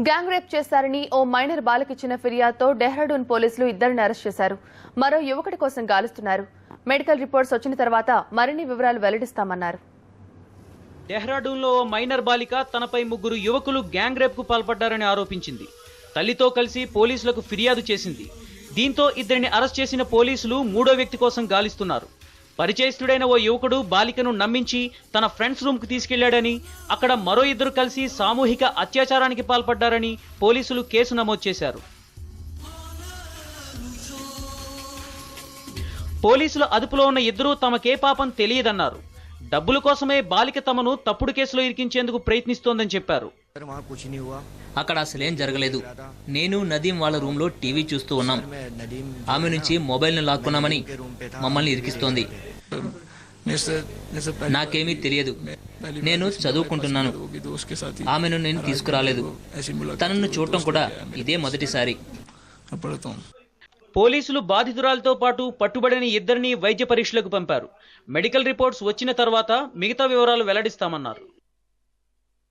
Gang rape చేశారని ఓ minor బాలికిచ్చిన ఫిర్యాదుతో డెహ్రాడూన్ పోలీసులు ఇద్దరిని అరెస్ట్ చేశారు. మరో యువకుడి కోసం గాలిస్తున్నారు. మెడికల్ రిపోర్ట్స్ వచ్చిన తర్వాత మరిన్ని వివరాలు వెల్లడిస్తామన్నారు. డెహ్రాడూన్లో ఓ మైనర్ బాలిక తనపై ముగ్గురు యువకులు గ్యాంగ్ రేప్ కు పాల్పడ్డారని ఆరోపించింది. తల్లితో కలిసి పోలీసులకు ఫిర్యాదు చేసింది. దీంతో ఇద్దరిని అరెస్ట్ చేసిన పోలీసులు మూడో వ్యక్తి కోసం గాలిస్తున్నారు. పరిచయస్తుడైన ఓ యువకుడు బాలికను నమ్మించి తన ఫ్రెండ్స్ రూమ్ కు తీసుకెళ్లాడని, అక్కడ మరో ఇద్దరు కలిసి సామూహిక అత్యాచారానికి పాల్పడ్డారని పోలీసులు కేసు నమోదు చేశారు. పోలీసుల అదుపులో ఉన్న ఇద్దరూ తమకే పాపం తెలియదన్నారు. డబ్బుల కోసమే బాలిక తమను తప్పుడు కేసులో ఇరికించేందుకు ప్రయత్నిస్తోందని చెప్పారు. అక్కడ అసలేం జరగలేదు. నేను నదీం వాళ్ళ రూమ్ లో టీవీ చూస్తూ ఉన్నాం. ఆమె నుంచి మొబైల్ ను లాక్కున్నామని మమ్మల్ని ఇరికిస్తోంది. నాకేమీ తెలియదు. నేను చదువుకుంటున్నాను. ఆమెను నేను తీసుకురాలేదు. తనను చూడటం కూడా ఇదే మొదటిసారి. పోలీసులు బాధితురాలతో పాటు పట్టుబడిన ఇద్దరిని వైద్య పరీక్షలకు పంపారు. మెడికల్ రిపోర్ట్స్ వచ్చిన తర్వాత మిగతా వివరాలు వెల్లడిస్తామన్నారు.